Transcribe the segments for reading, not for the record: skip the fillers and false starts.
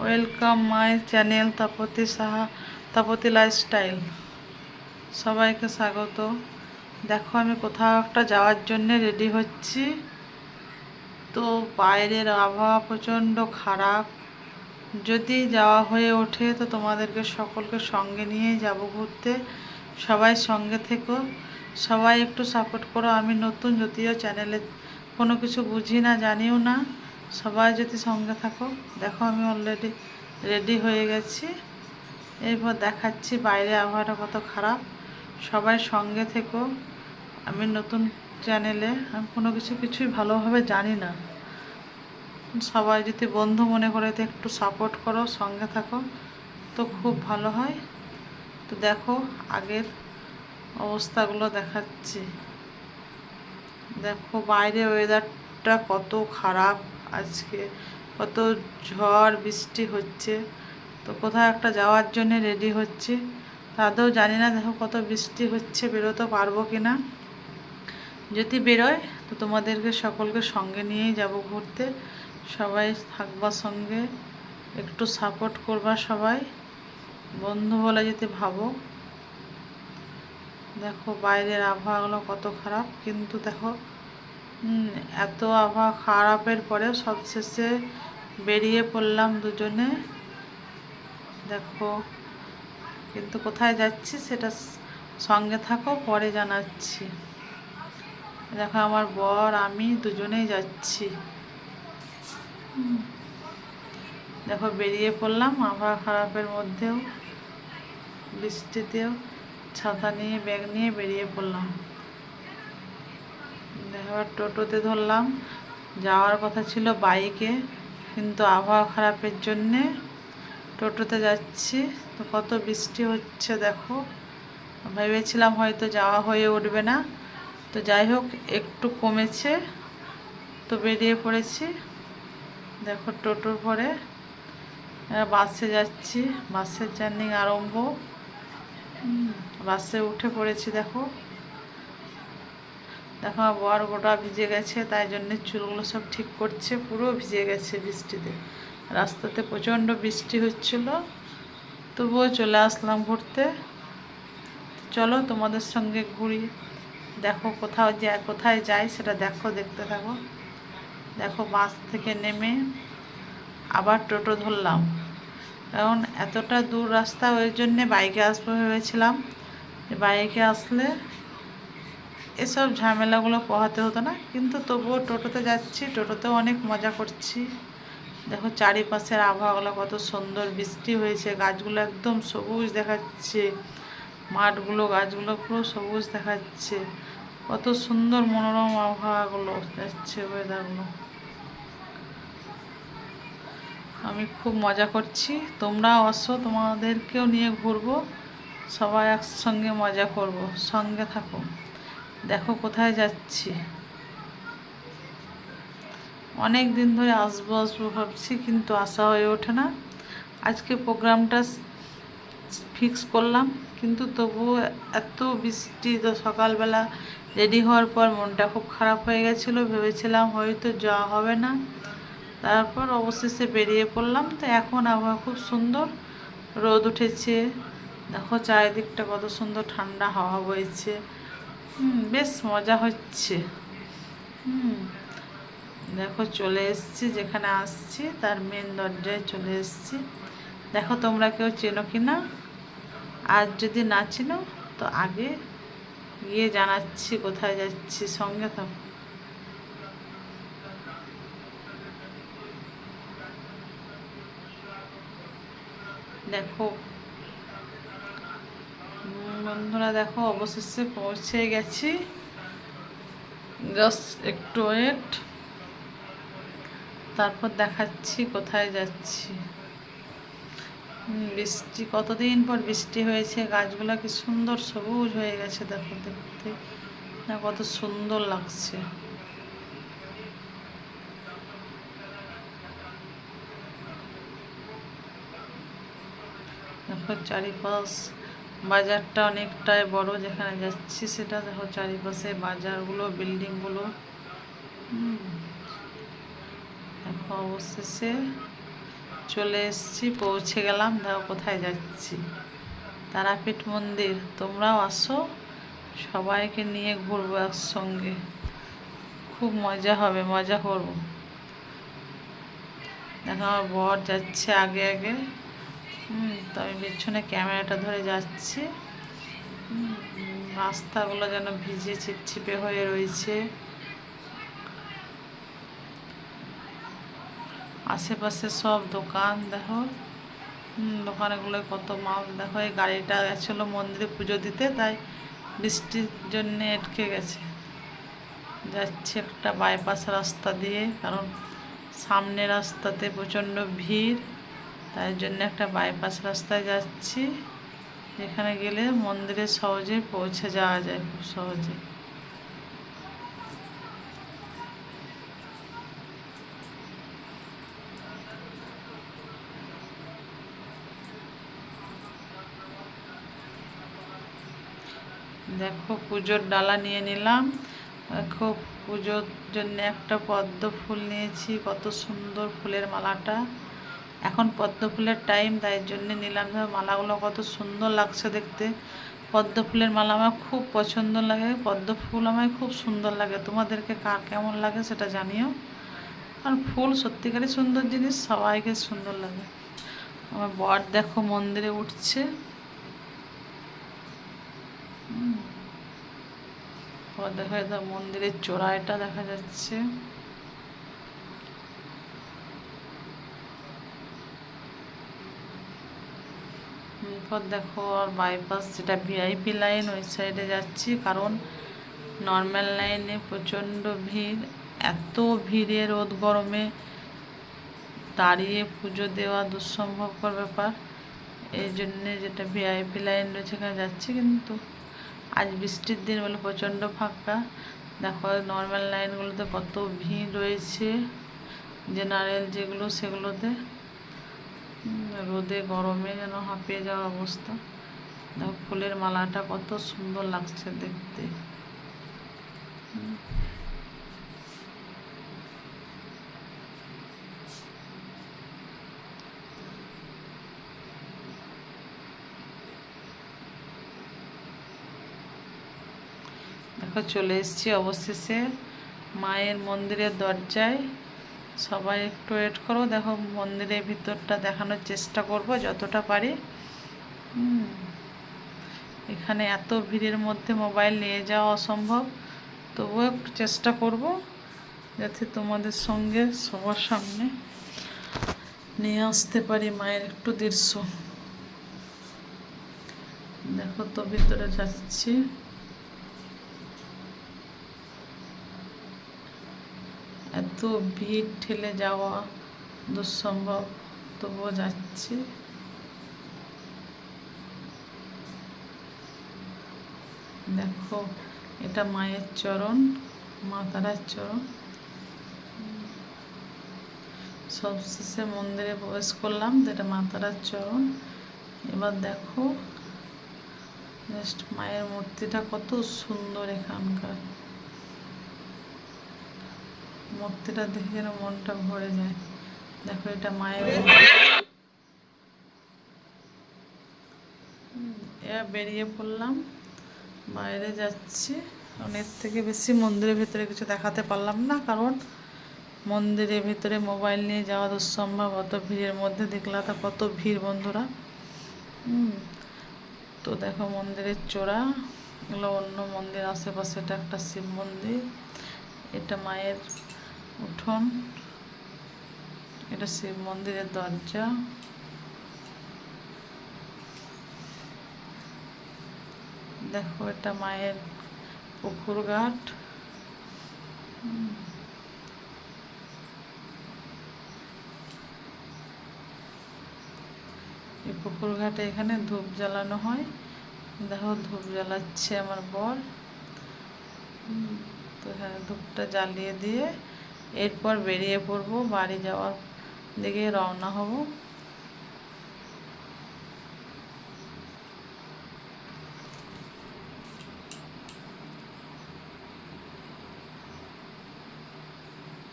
Welcome my channel Tapati Saha, Tapati lifestyle. সবাইকে স্বাগত। দেখো আমি কোথাও একটা যাওয়ার জন্য রেডি হচ্ছি। তো বাইরের আবহাওয়া প্রচণ্ড খারাপ। যদি যাওয়া হয়ে ওঠে তো তোমাদেরকে সকলকে সঙ্গে নিয়েই যাব ঘুরতে। সবাই সঙ্গে থেকো, সবাই একটু সাপোর্ট করো। আমি নতুন, যদিও চ্যানেলে কোনো কিছু বুঝি না, জানিও না। সবাই যদি সঙ্গে থাকো। দেখো আমি অলরেডি রেডি হয়ে গেছি। এরপর দেখাচ্ছি বাইরে আবহাওয়াটা কত খারাপ। সবাই সঙ্গে থেকো। আমি নতুন চ্যানেলে, আমি কোনো কিছুই ভালোভাবে জানি না। সবাই যদি বন্ধু মনে করে তো একটু সাপোর্ট করো, সঙ্গে থাকো, তো খুব ভালো হয়। তো দেখো আগের অবস্থাগুলো দেখাচ্ছি। দেখো বাইরে ওয়েদারটা কত খারাপ আজকে, কত ঝড় বৃষ্টি হচ্ছে। তো কোথাও একটা যাওয়ার জন্য রেডি হচ্ছে, তাতেও জানি না দেখো কত বৃষ্টি হচ্ছে, বেরোতে পারবো কি না। যদি বেরোয় তো তোমাদেরকে সকলকে সঙ্গে নিয়েই যাব ঘুরতে। সবাই থাকবা সঙ্গে, একটু সাপোর্ট করবা সবাই, বন্ধু বলে যদি ভাবো। দেখো বাইরের আবহাওয়াগুলো কত খারাপ, কিন্তু দেখো এত আবহাওয়া খারাপের পরেও সবশেষে বেরিয়ে পড়লাম দুজনে। দেখো কিন্তু কোথায় যাচ্ছি সেটা সঙ্গে থাকো, পরে জানাচ্ছি। দেখো আমার বর আমি দুজনেই যাচ্ছি। দেখো বেরিয়ে পড়লাম আবহাওয়া খারাপের মধ্যেও, বৃষ্টিতেও ছাতা নিয়ে, ব্যাগ নিয়ে বেরিয়ে পড়লাম। দেখো টোটোতে ধরলাম। যাওয়ার কথা ছিল বাইকে, কিন্তু আবহাওয়া খারাপের জন্যে টোটোতে যাচ্ছি। তো কত বৃষ্টি হচ্ছে দেখো। ভেবেছিলাম হয়তো যাওয়া হয়ে উঠবে না, তো যাই হোক একটু কমেছে, তো বেরিয়ে পড়েছি। দেখো টোটোর পরে বাসে যাচ্ছি, বাসের জার্নি আরম্ভ। বাসে উঠে পড়েছি। দেখো দেখো আমার বর গোটা ভিজে গেছে, তাই জন্যে চুলগুলো সব ঠিক করছে। পুরো ভিজে গেছে বৃষ্টিতে, রাস্তাতে প্রচণ্ড বৃষ্টি হচ্ছিল, তবুও চলে আসলাম ঘুরতে। চলো তোমাদের সঙ্গে ঘুরি। দেখো কোথায় যাই সেটা দেখো, দেখতে থাকো। দেখো বাস থেকে নেমে আবার টোটো ধরলাম, কারণ এতটা দূর রাস্তা, ওই জন্যে বাইকে আসবো ভেবেছিলাম। বাইকে আসলে এসব ঝামেলাগুলো পোহাতে হতো না, কিন্তু তবুও টোটোতে যাচ্ছি। টোটোতেও অনেক মজা করছি। দেখো চারিপাশের আবহাওয়াগুলো কত সুন্দর, বৃষ্টি হয়েছে, গাছগুলো একদম সবুজ দেখাচ্ছে, মাঠগুলো, গাছগুলো পুরো সবুজ দেখাচ্ছে। কত সুন্দর মনোরম আবহাওয়াগুলো যাচ্ছে, ওয়েদারগুলো। আমি খুব মজা করছি, তোমরাও আসো, তোমাদেরকেও নিয়ে ঘুরবো, সবাই একসঙ্গে মজা করব, সঙ্গে থাকো। দেখো কোথায় যাচ্ছি। অনেক দিন ধরে আসবো আসবো ভাবছি, কিন্তু আসা হয়ে ওঠে না। আজকে প্রোগ্রামটা ফিক্স করলাম, কিন্তু তবুও এত বৃষ্টি। তো সকালবেলা রেডি হওয়ার পর মনটা খুব খারাপ হয়ে গেছিলো, ভেবেছিলাম হয়তো যাওয়া হবে না। তারপর অবশেষে বেরিয়ে পড়লাম। তো এখন আবহাওয়া খুব সুন্দর, রোদ উঠেছে। দেখো চারিদিকটা কত সুন্দর, ঠান্ডা হাওয়া বইছে। বেশ মজা হচ্ছে। দেখো চলে এসেছি, যেখানে আসছি তার মেন দরজায় চলে এসেছি। দেখো তোমরা কেউ চেনো কি না, আর যদি না চেনো তো আগে গিয়ে জানাচ্ছি কোথায় যাচ্ছি, সঙ্গে থাকো। দেখো বন্ধুরা, দেখো অবশেষে পৌঁছে গেছি। জাস্ট একটু ওয়েট, তারপর দেখাচ্ছি কোথায় যাচ্ছি। বৃষ্টি, কতদিন পর বৃষ্টি হয়েছে, গাছগুলো কি সুন্দর সবুজ হয়ে গেছে। দেখো দেখতে না কত সুন্দর লাগছে। দেখো চারিপাশ, বাজারটা অনেকটাই বড়, যেখানে যাচ্ছি সেটা দেখো চারিপাশে বাজারগুলো, বিল্ডিংগুলো। দেখো অবশেষে চলে এসেছি, পৌঁছে গেলাম। দেখো কোথায় যাচ্ছি, তারাপীঠ মন্দির। তোমরাও আসো, সবাইকে নিয়ে ঘুরবো একসঙ্গে, খুব মজা হবে, মজা করবো। দেখো আমার বর যাচ্ছে আগে আগে, তো আমি পেছনে ক্যামেরাটা ধরে যাচ্ছি। রাস্তাগুলো যেন ভিজে ছিপছিপে হয়ে রয়েছে, আশেপাশে সব দোকান। দেখো দোকানগুলো কত মাল। দেখো এই গাড়িটা গেছিলো মন্দিরে পুজো দিতে, তাই বৃষ্টির জন্যে আটকে গেছে। যাচ্ছে একটা বাইপাস রাস্তা দিয়ে, কারণ সামনে রাস্তাতে প্রচণ্ড ভিড়, তাই জন্য একটা বাইপাস রাস্তায় যাচ্ছি, এখানে গেলে মন্দিরে সহজে পৌঁছে যাওয়া যায়, খুব সহজে। দেখো পুজোর ডালা নিয়ে নিলাম। দেখো পুজোর জন্য একটা পদ্ম ফুল নিয়েছি, কত সুন্দর ফুলের মালাটা। এখন পদ্ম ফুলের টাইম, তাই জন্য নিলাম। মালাগুলো কত সুন্দর লাগছে দেখতে। পদ্ম ফুলের মালা আমার খুব পছন্দ লাগে, পদ্ম ফুল আমার খুব সুন্দর লাগে। তোমাদেরকে কার কেমন লাগে সেটা জানিও, কারণ ফুল সত্যিকারই সুন্দর জিনিস, সবাইকে সুন্দর লাগে। আমার বর দেখো মন্দিরে উঠছে, দেখা যায় মন্দিরের চূড়াটা দেখা যাচ্ছে। এরপর দেখো আর বাইপাস, যেটা ভিআইপি লাইন, ওই সাইডে যাচ্ছি, কারণ নর্মাল লাইনে প্রচণ্ড ভিড়। এত ভিড়ে রোদ গরমে দাঁড়িয়ে পুজো দেওয়া দুঃসম্ভবকর ব্যাপার। এই জন্যে যেটা ভিআইপি লাইন রয়েছে সেখানে যাচ্ছি, কিন্তু আজ বৃষ্টির দিন বলে প্রচণ্ড ফাঁকা। দেখো নর্মাল লাইনগুলোতে কত ভিড় রয়েছে, জেনারেল যেগুলো সেগুলোতে রোদে গরমে যেন হাঁপিয়ে যাওয়ার অবস্থা। দেখো ফুলের মালাটা কত সুন্দর লাগছে দেখতে। দেখো চলে এসেছি অবশেষে মায়ের মন্দিরের দরজায়। সবাই একটু ওয়েট করো। দেখো মন্দিরের ভিতরটা দেখানোর চেষ্টা করব যতটা পারি। এখানে এত ভিড়ের মধ্যে মোবাইল নিয়ে যাওয়া অসম্ভব, তবুও একটু চেষ্টা করব যাতে তোমাদের সঙ্গে সবার সামনে নিয়ে আসতে পারি মায়ের একটু দৃশ্য। দেখো তো ভিতরে যাচ্ছি, এত ভিড় ঠেলে যাওয়া দুঃসম্ভব, তবুও যাচ্ছি। দেখো এটা মায়ের চরণ, মা তারার চরণ। সবশেষে মন্দিরে প্রবেশ করলাম, তো এটা মা তারার চরণ। এবার দেখো জাস্ট মায়ের মূর্তিটা কত সুন্দর। এখানকার মূর্তিটা দেখে যেন মনটা ভরে যায়। দেখো এটা মায়ের। এবার বেরিয়ে পড়লাম, বাইরে যাচ্ছি। অনেক থেকে বেশি মন্দিরের ভিতরে কিছু দেখাতে পারলাম না, কারণ মন্দিরের ভিতরে মোবাইল নিয়ে যাওয়া দুঃসম্ভব। অত ভিড়ের মধ্যে দেখলা তো কত ভিড় বন্ধুরা। তো দেখো মন্দিরের চূড়া, এগুলো অন্য মন্দির আশেপাশে। এটা একটা শিব মন্দির, এটা মায়ের উঠোন, এটা শিব মন্দিরের দরজা। দেখো এটা মায়ের পুকুর ঘাট। এই পুকুর ঘাটে এখানে ধূপ জ্বালানো হয়। দেখো ধূপ জ্বালাচ্ছে আমার বর। তো এখানে ধূপটা জ্বালিয়ে দিয়ে এরপর বেরিয়ে পড়বো, বাড়ি যাওয়ার দিকে রওনা হব।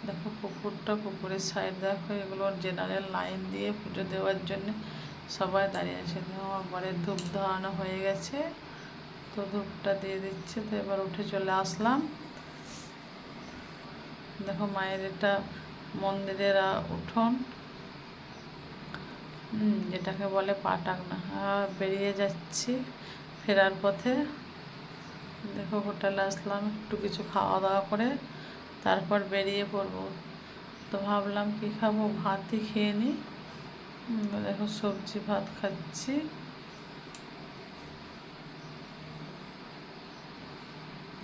দেখো পুকুরের সাইড দেখো, এগুলো জেনারেল লাইন দিয়ে পুজো দেওয়ার জন্য সবাই দাঁড়িয়ে আছে। আমার বরের ধূপ ধরানো হয়ে গেছে, তো ধূপটা দিয়ে দিচ্ছে। তো এবার উঠে চলে আসলাম। দেখো মায়ের এটা মন্দিরের উঠোন, যেটাকে বলে পাটাকনা। আর বেরিয়ে যাচ্ছি ফেরার পথে। দেখো হোটেলে আসলাম, একটু কিছু খাওয়া দাওয়া করে তারপর বেরিয়ে পড়বো। তো ভাবলাম কি খাবো, ভাতই খেয়ে নিই। দেখো সবজি ভাত খাচ্ছি।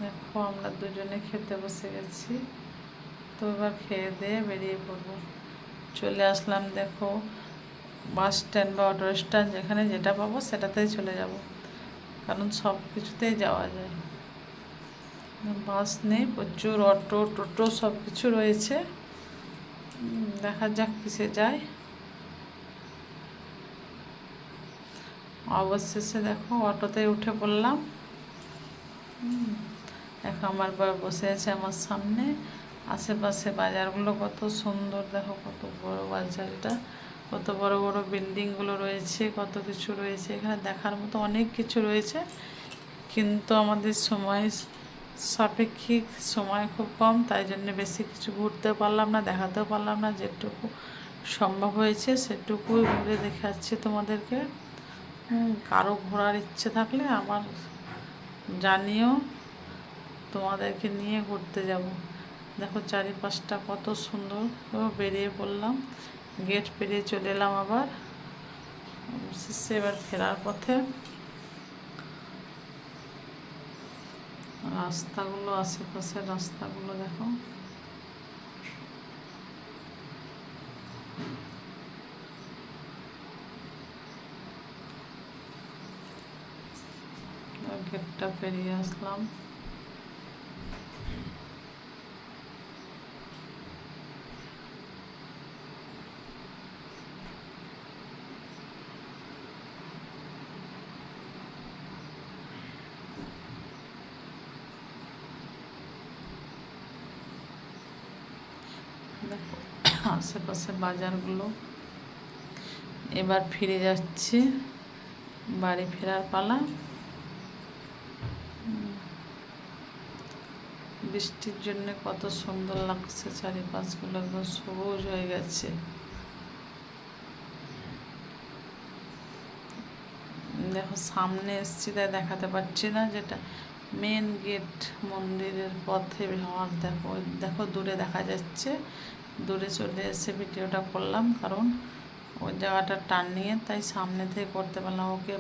দেখো আমরা দুজনে খেতে বসে গেছি। তো এবার খেয়ে দিয়ে বেরিয়ে পড়বো। চলে আসলাম দেখো বাস স্ট্যান্ড বা অটো স্ট্যান্ড, যেখানে যেটা পাবো সেটাতেই চলে যাব, কারণ সব কিছুতেই যাওয়া যায়। বাস নেই, প্রচুর অটো টোটো সব কিছু রয়েছে। দেখা যাক কিসে যায়। অবশেষে দেখো অটোতে উঠে পড়লাম। দেখো আমার বর বসে আছে আমার সামনে। আশেপাশে বাজারগুলো কত সুন্দর, দেখো কত বড় বাজার এটা, কত বড় বড় বিল্ডিংগুলো রয়েছে, কত কিছু রয়েছে এখানে দেখার মতো, অনেক কিছু রয়েছে। কিন্তু আমাদের সময় সাপেক্ষিক, সময় খুব কম, তাই জন্য বেশি কিছু ঘুরতে পারলাম না, দেখাতেও পারলাম না। যেটুকু সম্ভব হয়েছে সেটুকুই ঘুরে দেখাচ্ছি তোমাদেরকে। কারো ঘোরার ইচ্ছে থাকলে আমার জানিও, তোমাদেরকে নিয়ে ঘুরতে যাব। দেখো চারিপাশটা কত সুন্দর। বেরিয়ে পড়লাম, গেট পেরিয়ে চলে এলাম আবার। অবশেষে এবার ফেরার পথে। রাস্তাগুলো, আশেপাশের রাস্তাগুলো দেখো, গেটটা পেরিয়ে আসলাম। দেখো আশেপাশে বাজারগুলো। এবার ফিরে যাচ্ছি, বাড়ি ফেরার পালা। বৃষ্টির জন্য কত সুন্দর লাগছে, চারিপাশগুলো একদম সবুজ হয়ে গেছে। দেখো সামনে এসছি তাই দেখাতে পারছি না, যেটা মেন গেট মন্দিরের পথে হওয়ার। দেখো দেখো দূরে দেখা যাচ্ছে, দূরে চলে এসে ভিডিওটা করলাম, কারণ ওই জায়গাটা টার্নিংয়ে, তাই সামনে থেকে করতে পারলাম। ওকে